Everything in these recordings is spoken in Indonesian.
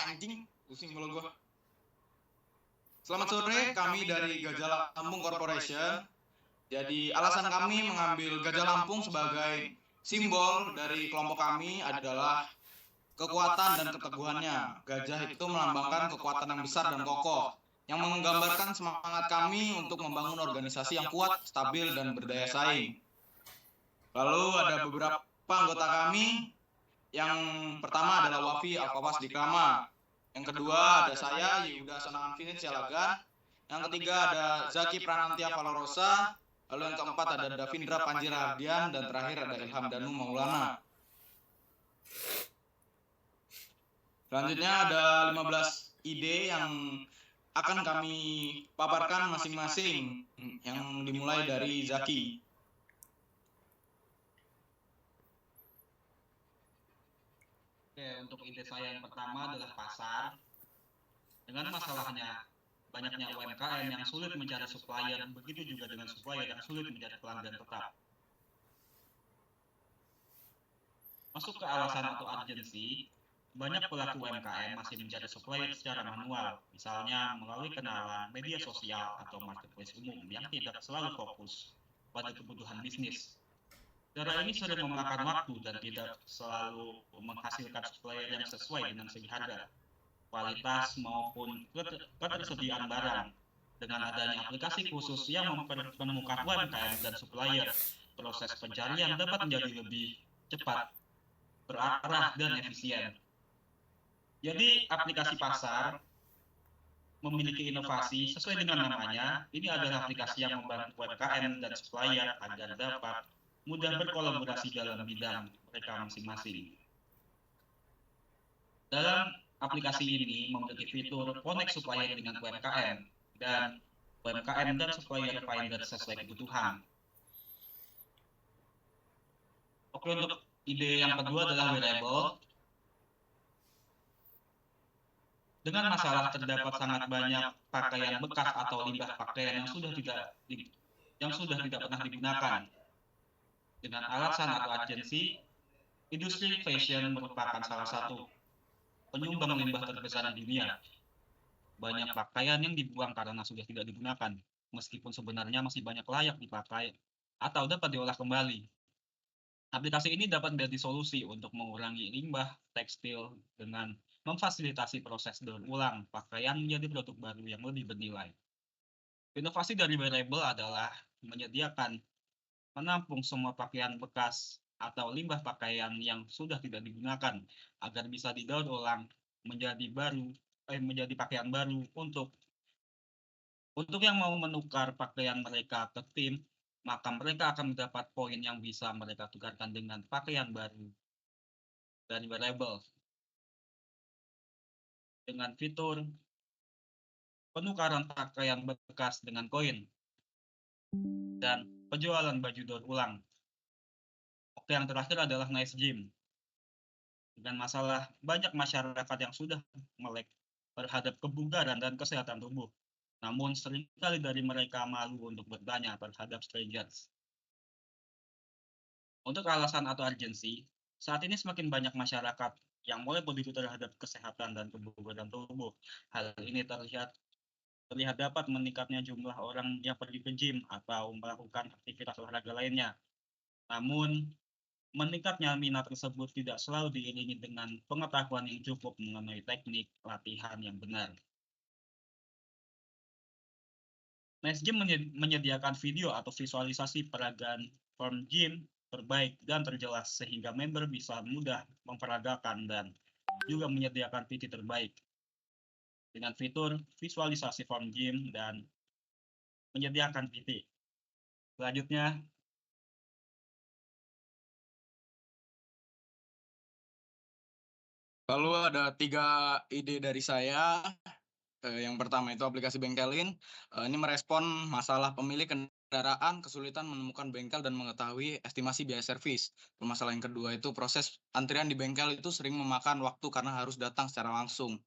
anjing, pusing mulut gua. Selamat sore, kami dari Gajah Lampung Corporation. Jadi alasan kami mengambil Gajah Lampung sebagai simbol dari kelompok kami adalah kekuatan dan keteguhannya. Gajah itu melambangkan kekuatan yang besar dan kokoh, yang menggambarkan semangat kami untuk membangun organisasi yang kuat, stabil, dan berdaya saing. Lalu ada beberapa anggota kami. Yang pertama adalah Wafi Alfawas Dikrama. Yang kedua ada saya, Yuda Sanangan Vinit Sialagan. Yang ketiga ada Zaki Pranantia Valorosa. Lalu yang keempat ada Davindra Panjirardian. Dan terakhir ada Ilham Danu Maulana. Selanjutnya ada 15 ide yang akan kami paparkan masing-masing. Yang dimulai dari Zaki. Oke, untuk ide saya yang pertama adalah pasar. Dengan masalahnya banyaknya UMKM yang sulit mencari supplier, begitu juga dengan supplier yang sulit mencari pelanggan tetap. Masuk ke alasan atau urgensi, banyak pelaku UMKM masih mencari supplier secara manual, misalnya melalui kenalan, media sosial, atau marketplace umum yang tidak selalu fokus pada kebutuhan bisnis. Cara ini sering memakan waktu dan tidak selalu menghasilkan supplier yang sesuai dengan segi harga, kualitas maupun ketersediaan barang. Dengan adanya aplikasi khusus yang mempertemukan UMKM dan supplier, proses pencarian dapat menjadi lebih cepat, berarah, dan efisien. Jadi aplikasi pasar memiliki inovasi sesuai dengan namanya. Ini adalah aplikasi yang membantu UMKM dan supplier agar dapat mudah berkolaborasi dalam bidang mereka masing-masing. Dalam aplikasi ini memiliki fitur connect supplier dengan UMKM dan UMKM dan supplier finder sesuai kebutuhan. Oke, untuk ide yang kedua adalah wearable. Dengan masalah terdapat sangat banyak pakaian bekas atau limbah pakaian yang sudah tidak pernah digunakan. Dengan alasan atau agensi, industri fashion merupakan salah satu penyumbang limbah terbesar di dunia. Banyak pakaian yang dibuang karena sudah tidak digunakan, meskipun sebenarnya masih banyak layak dipakai atau dapat diolah kembali. Aplikasi ini dapat menjadi solusi untuk mengurangi limbah tekstil dengan memfasilitasi proses daur ulang pakaian menjadi produk baru yang lebih bernilai. Inovasi dari wearable adalah menampung semua pakaian bekas atau limbah pakaian yang sudah tidak digunakan agar bisa didaur ulang menjadi pakaian baru untuk yang mau menukar pakaian mereka ke tim, maka mereka akan mendapat poin yang bisa mereka tukarkan dengan pakaian baru dari wearable. Dengan fitur penukaran pakaian bekas dengan koin dan penjualan baju daur ulang. Oke, yang terakhir adalah Nice Gym. Dengan masalah banyak masyarakat yang sudah melek terhadap kebugaran dan kesehatan tubuh. Namun seringkali dari mereka malu untuk bertanya terhadap strangers. Untuk alasan atau urgensi, saat ini semakin banyak masyarakat yang mulai peduli terhadap kesehatan dan kebugaran tubuh. Hal ini terlihat dapat meningkatnya jumlah orang yang pergi ke gym atau melakukan aktivitas olahraga lainnya. Namun, meningkatnya minat tersebut tidak selalu diiringi dengan pengetahuan yang cukup mengenai teknik latihan yang benar. Nice Gym menyediakan video atau visualisasi peragaan form gym terbaik dan terjelas sehingga member bisa mudah memperagakan dan juga menyediakan PT terbaik. Dengan fitur visualisasi form gym dan menyediakan PT. Selanjutnya, Lalu ada 3 ide dari saya. Yang pertama itu aplikasi Bengkelin. Ini merespon masalah pemilik kendaraan kesulitan menemukan bengkel dan mengetahui estimasi biaya servis. Permasalahan yang kedua itu proses antrian di bengkel itu sering memakan waktu karena harus datang secara langsung.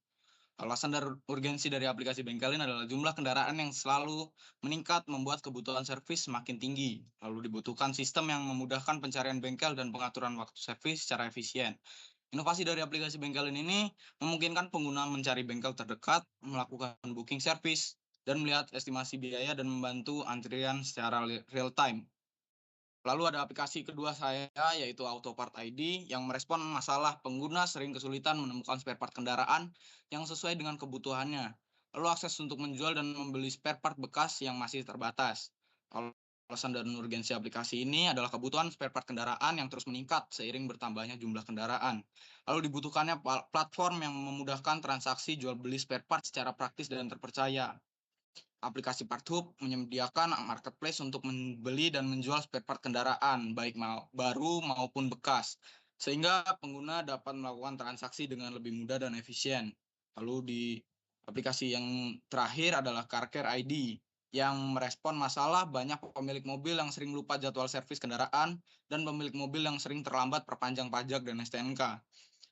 Alasan urgensi dari aplikasi Bengkelin adalah jumlah kendaraan yang selalu meningkat membuat kebutuhan servis semakin tinggi. Lalu dibutuhkan sistem yang memudahkan pencarian bengkel dan pengaturan waktu servis secara efisien. Inovasi dari aplikasi bengkel ini memungkinkan pengguna mencari bengkel terdekat, melakukan booking service, dan melihat estimasi biaya dan membantu antrian secara real time. Lalu ada aplikasi kedua saya, yaitu Autopart ID, yang merespon masalah pengguna sering kesulitan menemukan spare part kendaraan yang sesuai dengan kebutuhannya. Lalu akses untuk menjual dan membeli spare part bekas yang masih terbatas. Alasan dan urgensi aplikasi ini adalah kebutuhan spare part kendaraan yang terus meningkat seiring bertambahnya jumlah kendaraan. Lalu dibutuhkannya platform yang memudahkan transaksi jual beli spare part secara praktis dan terpercaya. Aplikasi Parthub menyediakan marketplace untuk membeli dan menjual spare part kendaraan, baik baru maupun bekas, sehingga pengguna dapat melakukan transaksi dengan lebih mudah dan efisien. Lalu di aplikasi yang terakhir adalah CarCare ID, yang merespon masalah banyak pemilik mobil yang sering lupa jadwal servis kendaraan dan pemilik mobil yang sering terlambat perpanjang pajak dan STNK.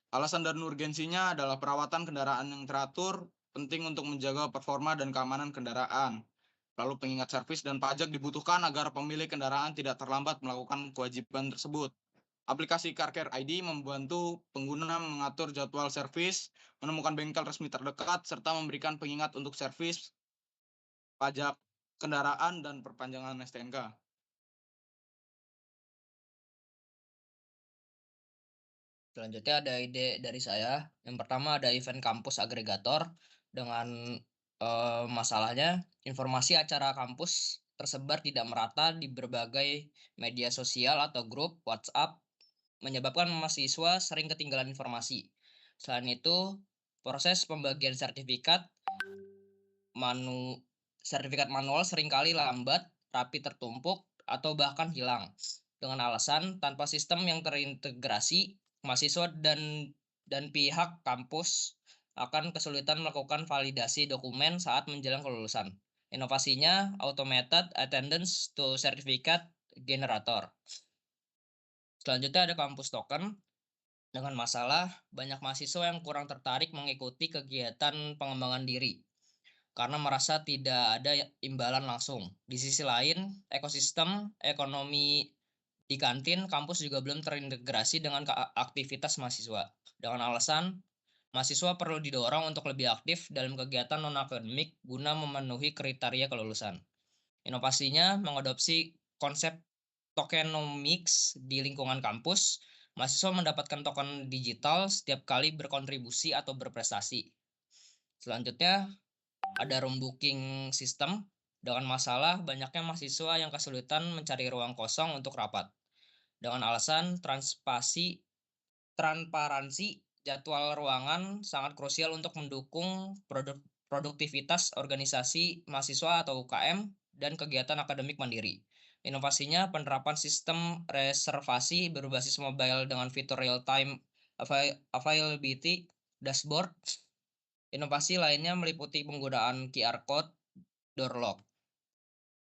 Alasan dan urgensinya adalah perawatan kendaraan yang teratur, penting untuk menjaga performa dan keamanan kendaraan. Lalu pengingat servis dan pajak dibutuhkan agar pemilik kendaraan tidak terlambat melakukan kewajiban tersebut. Aplikasi CarCare ID membantu pengguna mengatur jadwal servis, menemukan bengkel resmi terdekat, serta memberikan pengingat untuk servis, pajak kendaraan, dan perpanjangan STNK. Selanjutnya ada ide dari saya. Yang pertama ada event kampus agregator dengan masalahnya informasi acara kampus tersebar tidak merata di berbagai media sosial atau grup WhatsApp menyebabkan mahasiswa sering ketinggalan informasi. Selain itu, proses pembagian manu sertifikat manual seringkali lambat, rapi tertumpuk, atau bahkan hilang. Dengan alasan tanpa sistem yang terintegrasi, mahasiswa dan pihak kampus akan kesulitan melakukan validasi dokumen saat menjelang kelulusan. Inovasinya Automated Attendance to Certificate Generator. Selanjutnya ada kampus token. Dengan masalah, banyak mahasiswa yang kurang tertarik mengikuti kegiatan pengembangan diri karena merasa tidak ada imbalan langsung. Di sisi lain, ekosistem ekonomi di kantin kampus juga belum terintegrasi dengan aktivitas mahasiswa. Dengan alasan, mahasiswa perlu didorong untuk lebih aktif dalam kegiatan non-akademik guna memenuhi kriteria kelulusan. Inovasinya mengadopsi konsep tokenomics di lingkungan kampus. Mahasiswa mendapatkan token digital setiap kali berkontribusi atau berprestasi. Selanjutnya, ada room booking system. Dengan masalah banyaknya mahasiswa yang kesulitan mencari ruang kosong untuk rapat. Dengan alasan transparansi jadwal ruangan sangat krusial untuk mendukung produktivitas organisasi mahasiswa atau UKM dan kegiatan akademik mandiri. Inovasinya penerapan sistem reservasi berbasis mobile dengan fitur real-time availability dashboard. Inovasi lainnya meliputi penggunaan QR code door lock.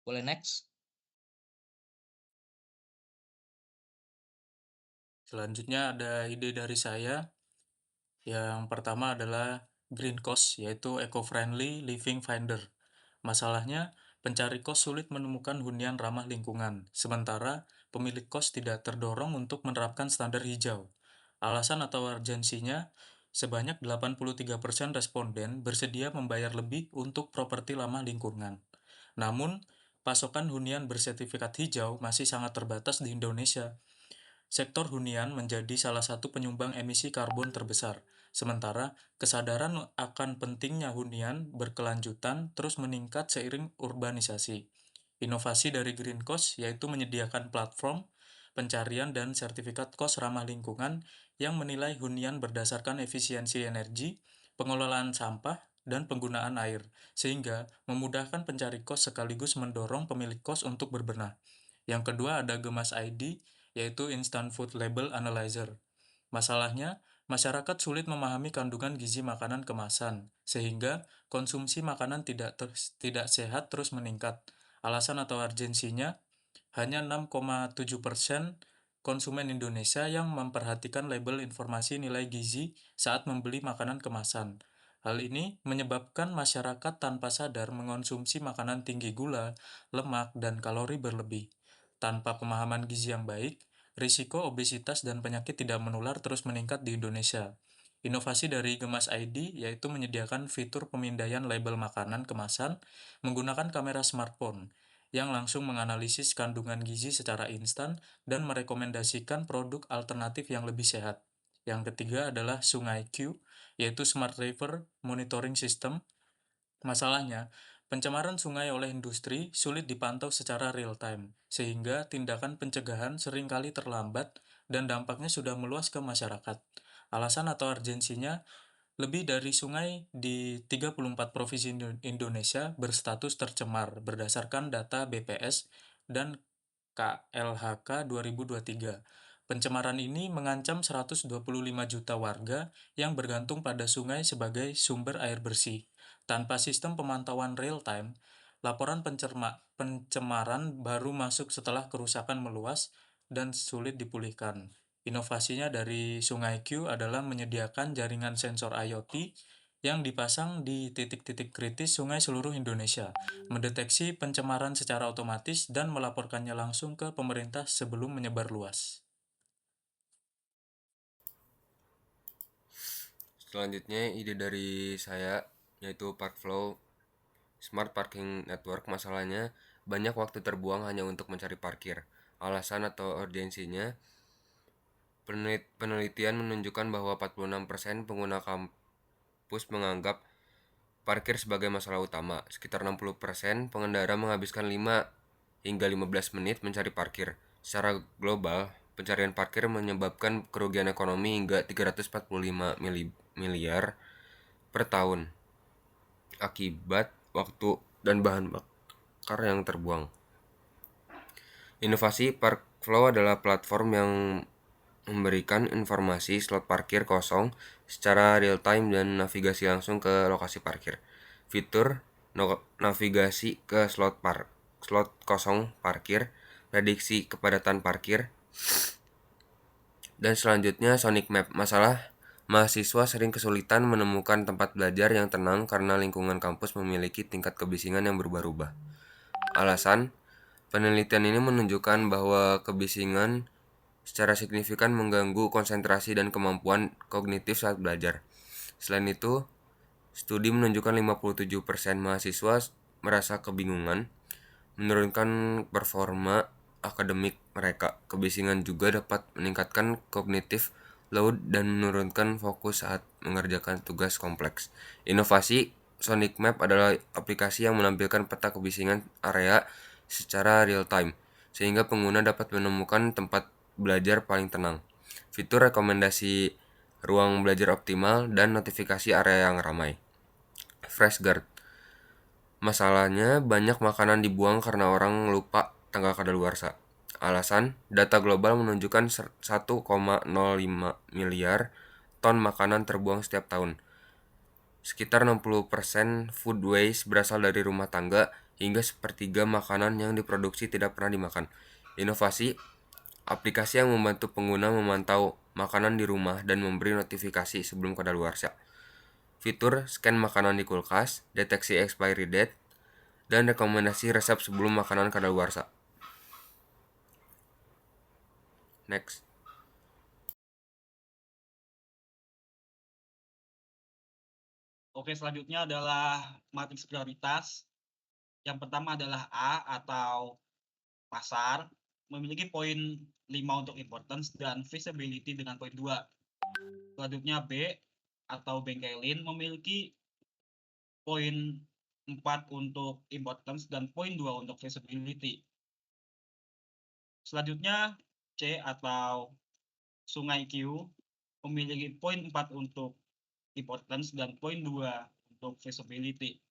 Boleh next? Selanjutnya ada ide dari saya. Yang pertama adalah Green Cost, yaitu Eco-Friendly Living Finder. Masalahnya, pencari kos sulit menemukan hunian ramah lingkungan, sementara pemilik kos tidak terdorong untuk menerapkan standar hijau. Alasan atau urgensinya, sebanyak 83% responden bersedia membayar lebih untuk properti ramah lingkungan. Namun, pasokan hunian bersertifikat hijau masih sangat terbatas di Indonesia. Sektor hunian menjadi salah satu penyumbang emisi karbon terbesar, sementara kesadaran akan pentingnya hunian berkelanjutan terus meningkat seiring urbanisasi. Inovasi dari Green Cost yaitu menyediakan platform pencarian dan sertifikat kos ramah lingkungan yang menilai hunian berdasarkan efisiensi energi, pengelolaan sampah, dan penggunaan air, sehingga memudahkan pencari kos sekaligus mendorong pemilik kos untuk berbenah. Yang kedua ada Gemas ID, yaitu Instant Food Label Analyzer. Masalahnya, masyarakat sulit memahami kandungan gizi makanan kemasan, sehingga konsumsi makanan tidak sehat terus meningkat. Alasan atau urgensinya, hanya 6,7% konsumen Indonesia yang memperhatikan label informasi nilai gizi saat membeli makanan kemasan. Hal ini menyebabkan masyarakat tanpa sadar mengonsumsi makanan tinggi gula, lemak, dan kalori berlebih. Tanpa pemahaman gizi yang baik, risiko obesitas dan penyakit tidak menular terus meningkat di Indonesia. Inovasi dari Gemas ID yaitu menyediakan fitur pemindaian label makanan kemasan menggunakan kamera smartphone yang langsung menganalisis kandungan gizi secara instan dan merekomendasikan produk alternatif yang lebih sehat. Yang ketiga adalah Sungai Q, yaitu Smart River Monitoring System. Masalahnya, pencemaran sungai oleh industri sulit dipantau secara real-time, sehingga tindakan pencegahan seringkali terlambat dan dampaknya sudah meluas ke masyarakat. Alasan atau urgensinya, lebih dari sungai di 34 provinsi Indonesia berstatus tercemar berdasarkan data BPS dan KLHK 2023. Pencemaran ini mengancam 125 juta warga yang bergantung pada sungai sebagai sumber air bersih. Tanpa sistem pemantauan real-time, laporan pencemaran baru masuk setelah kerusakan meluas dan sulit dipulihkan. Inovasinya dari Sungai Q adalah menyediakan jaringan sensor IoT yang dipasang di titik-titik kritis sungai seluruh Indonesia, mendeteksi pencemaran secara otomatis dan melaporkannya langsung ke pemerintah sebelum menyebar luas. Selanjutnya ide dari saya yaitu Parkflow Smart Parking Network. Masalahnya banyak waktu terbuang hanya untuk mencari parkir. Alasan atau urgensinya, penelitian menunjukkan bahwa 46% pengguna kampus menganggap parkir sebagai masalah utama. Sekitar 60% pengendara menghabiskan 5 hingga 15 menit mencari parkir. Secara global, pencarian parkir menyebabkan kerugian ekonomi hingga 345 miliar per tahun akibat waktu dan bahan bakar yang terbuang. Inovasi Parkflow adalah platform yang memberikan informasi slot parkir kosong secara real-time dan navigasi langsung ke lokasi parkir. Fitur navigasi ke slot kosong parkir, prediksi kepadatan parkir, dan selanjutnya Sonic Map. Masalah, mahasiswa sering kesulitan menemukan tempat belajar yang tenang karena lingkungan kampus memiliki tingkat kebisingan yang berubah-ubah. Alasan, penelitian ini menunjukkan bahwa kebisingan secara signifikan mengganggu konsentrasi dan kemampuan kognitif saat belajar. Selain itu, studi menunjukkan 57% mahasiswa merasa kebingungan, menurunkan performa akademik mereka. Kebisingan juga dapat meningkatkan kognitif load dan menurunkan fokus saat mengerjakan tugas kompleks. Inovasi Sonic Map adalah aplikasi yang menampilkan peta kebisingan area secara real time, sehingga pengguna dapat menemukan tempat belajar paling tenang. Fitur rekomendasi ruang belajar optimal dan notifikasi area yang ramai. FreshGuard. Masalahnya banyak makanan dibuang karena orang lupa tanggal kadaluarsa. Alasan, data global menunjukkan 1,05 miliar ton makanan terbuang setiap tahun. Sekitar 60% food waste berasal dari rumah tangga, hingga sepertiga makanan yang diproduksi tidak pernah dimakan. Inovasi aplikasi yang membantu pengguna memantau makanan di rumah dan memberi notifikasi sebelum kadaluarsa. Fitur scan makanan di kulkas, deteksi expiry date, dan rekomendasi resep sebelum makanan kadaluarsa. Next. Oke, selanjutnya adalah matriks prioritas. Yang pertama adalah A atau pasar, memiliki poin 5 untuk importance dan visibility dengan poin 2. Selanjutnya B atau bengkelin memiliki poin 4 untuk importance dan poin 2 untuk visibility. Selanjutnya C atau Sungai Q memiliki poin 4 untuk importance dan poin 2 untuk visibility.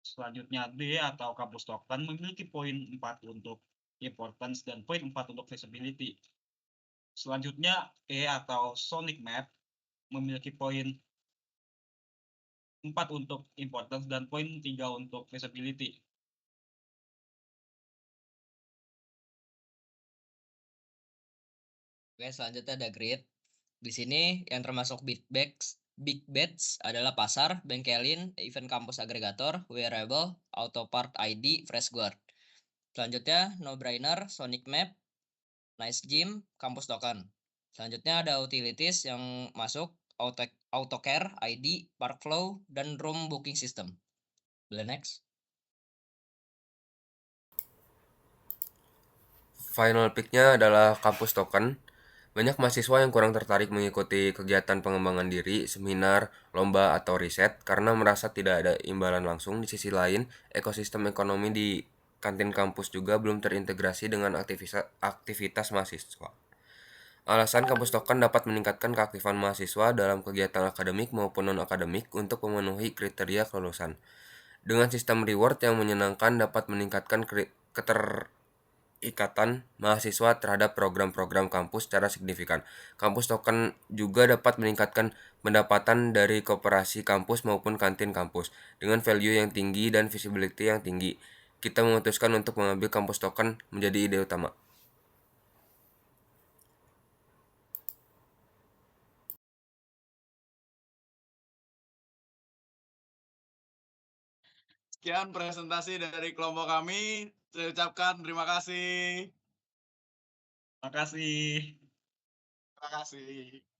Selanjutnya D atau kampus token memiliki poin 4 untuk importance dan poin 4 untuk visibility. Selanjutnya E atau Sonic Map memiliki poin 4 untuk importance dan poin 3 untuk visibility. Oke, selanjutnya ada grid. Di sini yang termasuk big bets adalah pasar, bengkelin, event kampus agregator, wearable, auto part ID, FreshGuard. Selanjutnya no brainer, Sonic Map, Nice Gym, Kampus Token. Selanjutnya ada utilities yang masuk AutoCare, ID, Parkflow, dan Room Booking System. Boleh next. Final pick-nya adalah kampus token. Banyak mahasiswa yang kurang tertarik mengikuti kegiatan pengembangan diri, seminar, lomba, atau riset karena merasa tidak ada imbalan langsung. Di sisi lain, ekosistem ekonomi di kantin kampus juga belum terintegrasi dengan aktivitas mahasiswa. Alasan kampus token dapat meningkatkan keaktifan mahasiswa dalam kegiatan akademik maupun non-akademik untuk memenuhi kriteria kelulusan. Dengan sistem reward yang menyenangkan dapat meningkatkan keterikatan mahasiswa terhadap program-program kampus secara signifikan. Kampus token juga dapat meningkatkan pendapatan dari koperasi kampus maupun kantin kampus. Dengan value yang tinggi dan visibility yang tinggi, kita memutuskan untuk mengambil kampus token menjadi ide utama. Sekian presentasi dari kelompok kami. Saya ucapkan terima kasih. Makasih. Terima kasih.